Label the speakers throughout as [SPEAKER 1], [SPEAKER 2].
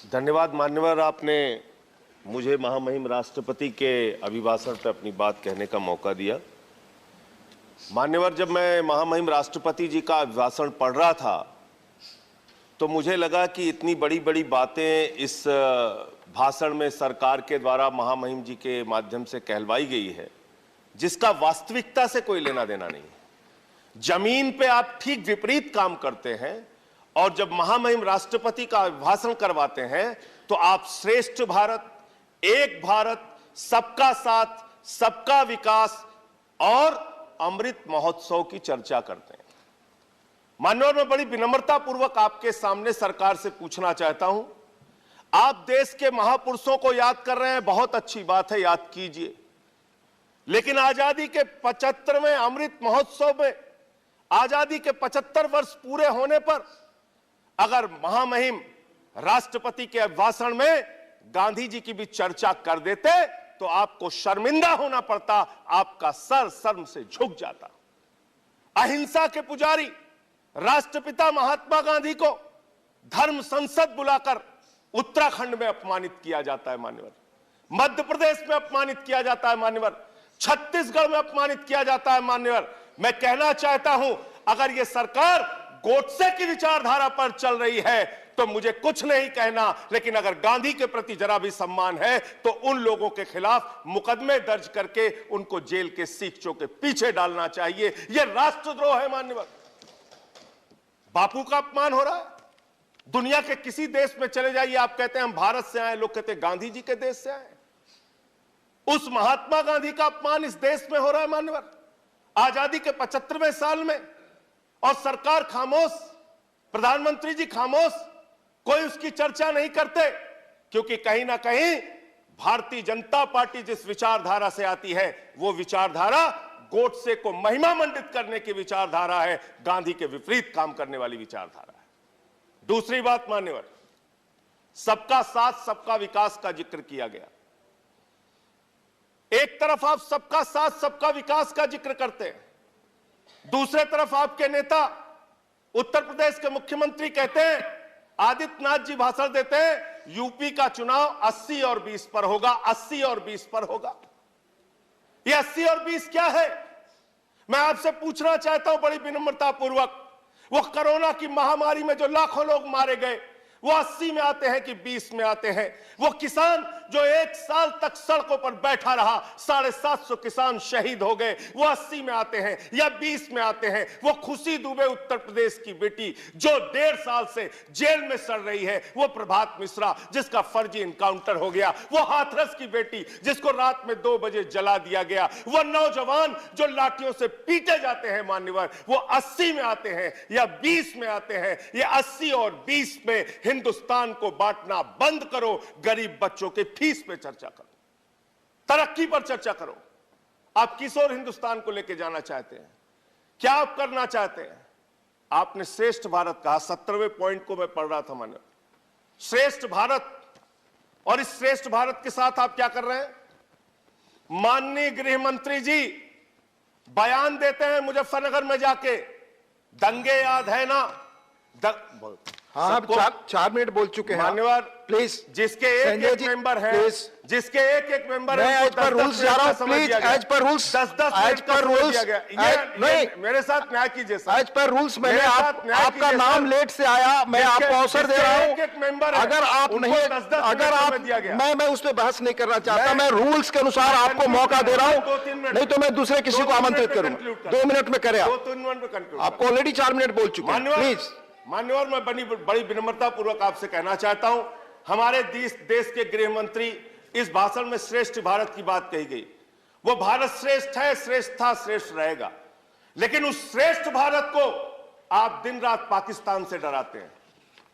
[SPEAKER 1] धन्यवाद मान्यवर, आपने मुझे महामहिम राष्ट्रपति के अभिभाषण पर अपनी बात कहने का मौका दिया। मान्यवर, जब मैं महामहिम राष्ट्रपति जी का अभिभाषण पढ़ रहा था तो मुझे लगा कि इतनी बड़ी बड़ी बातें इस भाषण में सरकार के द्वारा महामहिम जी के माध्यम से कहलवाई गई है, जिसका वास्तविकता से कोई लेना देना नहीं है। जमीन पे आप ठीक विपरीत काम करते हैं और जब महामहिम राष्ट्रपति का अभिभाषण करवाते हैं तो आप श्रेष्ठ भारत, एक भारत, सबका साथ, सबका विकास और अमृत महोत्सव की चर्चा करते हैं। मान्यवर, मैं बड़ी विनम्रता पूर्वक आपके सामने सरकार से पूछना चाहता हूं, आप देश के महापुरुषों को याद कर रहे हैं, बहुत अच्छी बात है, याद कीजिए, लेकिन आजादी के 75वें अमृत महोत्सव में, आजादी के 75 वर्ष पूरे होने पर अगर महामहिम राष्ट्रपति के अभिभाषण में गांधी जी की भी चर्चा कर देते तो आपको शर्मिंदा होना पड़ता, आपका सर शर्म से झुक जाता। अहिंसा के पुजारी राष्ट्रपिता महात्मा गांधी को धर्म संसद बुलाकर उत्तराखंड में अपमानित किया जाता है मान्यवर, मध्य प्रदेश में अपमानित किया जाता है मान्यवर, छत्तीसगढ़ में अपमानित किया जाता है मान्यवर। मैं कहना चाहता हूं, अगर यह सरकार गोडसे की विचारधारा पर चल रही है तो मुझे कुछ नहीं कहना, लेकिन अगर गांधी के प्रति जरा भी सम्मान है तो उन लोगों के खिलाफ मुकदमे दर्ज करके उनको जेल के सीखचों के पीछे डालना चाहिए। यह राष्ट्रद्रोह है मान्यवर। बापू का अपमान हो रहा है। दुनिया के किसी देश में चले जाइए, आप कहते हैं हम भारत से आए, लोग कहते हैं गांधी जी के देश से आए। उस महात्मा गांधी का अपमान इस देश में हो रहा है मान्यवर, आजादी के 75वें साल में, और सरकार खामोश, प्रधानमंत्री जी खामोश, कोई उसकी चर्चा नहीं करते, क्योंकि कहीं ना कहीं भारतीय जनता पार्टी जिस विचारधारा से आती है वो विचारधारा गोडसे को महिमा मंडित करने की विचारधारा है, गांधी के विपरीत काम करने वाली विचारधारा है। दूसरी बात मान्यवर, सबका साथ सबका विकास का जिक्र किया गया। एक तरफ आप सबका साथ सबका विकास का जिक्र करते हैं, दूसरे तरफ आपके नेता उत्तर प्रदेश के मुख्यमंत्री कहते हैं, आदित्यनाथ जी भाषण देते हैं, यूपी का चुनाव 80 और 20 पर होगा, 80 और 20 पर होगा। ये 80 और 20 क्या है? मैं आपसे पूछना चाहता हूं बड़ी विनम्रता पूर्वक, वो कोरोना की महामारी में जो लाखों लोग मारे गए वो 80 में आते हैं कि 20 में आते हैं? वो किसान जो 1 साल तक सड़कों पर बैठा रहा, 750 किसान शहीद हो गए, वो 80 में आते हैं या 20 में आते हैं? वो खुशी दुबे उत्तर प्रदेश की बेटी जो 1.5 साल से जेल में सड़ रही है, वो प्रभात मिश्रा जिसका फर्जी इनकाउंटर हो गया, वो हाथरस की बेटी जिसको रात में 2 बजे जला दिया गया, वो नौजवान जो लाठियों से पीटे जाते हैं मान्यवर, वो 80 में आते हैं या 20 में आते हैं? ये 80 और 20 में हिंदुस्तान को बांटना बंद करो, गरीब बच्चों के फीस पे चर्चा करो, तरक्की पर चर्चा करो। आप किस ओर हिंदुस्तान को लेकर जाना चाहते हैं? क्या आप करना चाहते हैं? आपने श्रेष्ठ भारत कहा, 17वें पॉइंट को मैं पढ़ रहा था मान्य, श्रेष्ठ भारत, और इस श्रेष्ठ भारत के साथ आप क्या कर रहे हैं? माननीय गृह मंत्री जी बयान देते हैं मुजफ्फरनगर में जाके, दंगे याद है ना?
[SPEAKER 2] हाँ, आप 4 मिनट बोल चुके हैं
[SPEAKER 1] मान्यवर,
[SPEAKER 2] प्लीज।
[SPEAKER 1] जिसके एक मेंबर है, जिसके एक मेंबर है,
[SPEAKER 2] एज पर रूल्स जा रहा हूं, please as per rules,
[SPEAKER 1] 10
[SPEAKER 2] as per rules,
[SPEAKER 1] नहीं मेरे साथ न्याय कीजिए सर,
[SPEAKER 2] एज पर रूल्स। मैंने आपका नाम लेट से आया, मैं आपको अवसर दे रहा हूं।
[SPEAKER 1] एक मेंबर है,
[SPEAKER 2] अगर आप नहीं, अगर आप, मैं उस पर बहस नहीं करना चाहता, मैं रूल्स के अनुसार आपको मौका दे रहा हूं, नहीं तो मैं दूसरे किसी को आमंत्रित करूंगा। 2 मिनट में करें आपको ऑलरेडी 4 मिनट बोल चुके हैं, प्लीज।
[SPEAKER 1] मान्यवर, मैं बड़ी विनम्रता पूर्वक आपसे कहना चाहता हूं, हमारे देश के गृह मंत्री, इस भाषण में श्रेष्ठ भारत की बात कही गई, वो भारत श्रेष्ठ है, श्रेष्ठ था, श्रेष्ठ रहेगा, लेकिन उस श्रेष्ठ भारत को आप दिन रात पाकिस्तान से डराते हैं।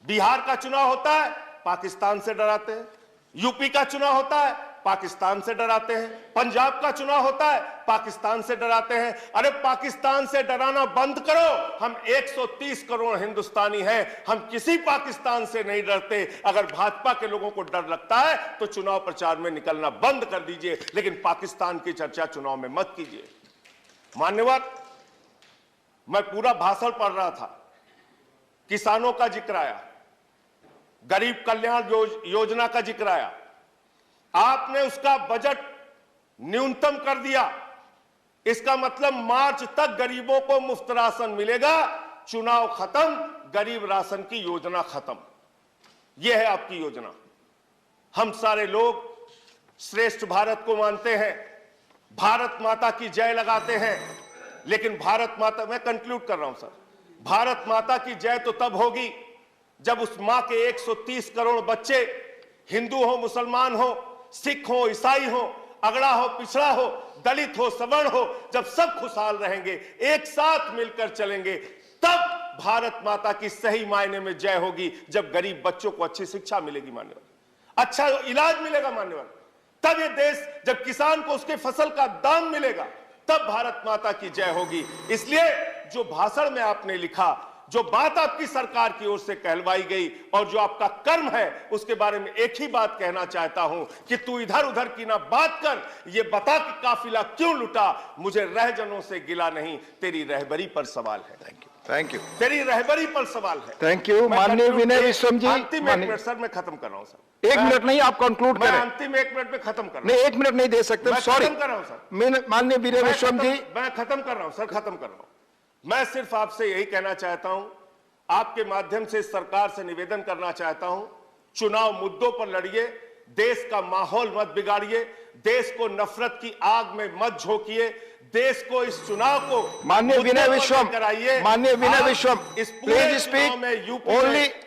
[SPEAKER 1] बिहार का चुनाव होता है, पाकिस्तान से डराते हैं, यूपी का चुनाव होता है, पाकिस्तान से डराते हैं, पंजाब का चुनाव होता है, पाकिस्तान से डराते हैं। अरे पाकिस्तान से डराना बंद करो, हम 130 करोड़ हिंदुस्तानी हैं, हम किसी पाकिस्तान से नहीं डरते। अगर भाजपा के लोगों को डर लगता है तो चुनाव प्रचार में निकलना बंद कर दीजिए, लेकिन पाकिस्तान की चर्चा चुनाव में मत कीजिए। मान्यवर, मैं पूरा भाषण पढ़ रहा था, किसानों का जिक्र आया, गरीब कल्याण योजना का जिक्र आया, आपने उसका बजट न्यूनतम कर दिया। इसका मतलब मार्च तक गरीबों को मुफ्त राशन मिलेगा। चुनाव खत्म, गरीब राशन की योजना खत्म। यह है आपकी योजना। हम सारे लोग श्रेष्ठ भारत को मानते हैं, भारत माता की जय लगाते हैं, लेकिन भारत माता, मैं कंक्लूड कर रहा हूं सर, भारत माता की जय तो तब होगी जब उस मां के 130 करोड़ बच्चे, हिंदू हो, मुसलमान हो, सिख हो, ईसाई हो, अगड़ा हो, पिछड़ा हो, दलित हो, सवर्ण हो, जब सब खुशहाल रहेंगे, एक साथ मिलकर चलेंगे, तब भारत माता की सही मायने में जय होगी। जब गरीब बच्चों को अच्छी शिक्षा मिलेगी मान्यवर, अच्छा इलाज मिलेगा मान्यवर, तब ये देश, जब किसान को उसके फसल का दाम मिलेगा, तब भारत माता की जय होगी। इसलिए जो भाषण में आपने लिखा, जो बात आपकी सरकार की ओर से कहलवाई गई और जो आपका कर्म है, उसके बारे में एक ही बात कहना चाहता हूं कि तू इधर उधर की ना बात कर, ये बता कि काफिला क्यों लुटा। मुझे रहजनों से गिला नहीं, तेरी रहबरी पर सवाल है।
[SPEAKER 2] Thank you.
[SPEAKER 1] तेरी रहबरी पर सवाल है।
[SPEAKER 2] थैंक यू माननीय विनय विश्वम जी।
[SPEAKER 1] अंतिम 1 मिनट सर, मैं खत्म कर रहा हूं सर।
[SPEAKER 2] 1 मिनट नहीं, आप कंक्लूड करें।
[SPEAKER 1] मैं अंतिम 1 मिनट में खत्म कर रहा हूं।
[SPEAKER 2] नहीं, 1 मिनट नहीं दे सकते, सॉरी।
[SPEAKER 1] खत्म कर रहा हूं सर।
[SPEAKER 2] माननीय विनय विश्वम जी,
[SPEAKER 1] मैं खत्म कर रहा हूं सर, खत्म कर रहा हूं। मैं सिर्फ आपसे यही कहना चाहता हूं, आपके माध्यम से सरकार से निवेदन करना चाहता हूं, चुनाव मुद्दों पर लड़िए, देश का माहौल मत बिगाड़िए, देश को नफरत की आग में मत झोंकिए, देश को इस चुनाव को
[SPEAKER 2] माननीय विनय विश्वम,
[SPEAKER 1] कराइए।
[SPEAKER 2] माननीय विनय विश्वम,
[SPEAKER 1] इस पूरे
[SPEAKER 2] प्लीज स्पीक
[SPEAKER 1] चुनाव में यूपी
[SPEAKER 2] ओनली
[SPEAKER 1] में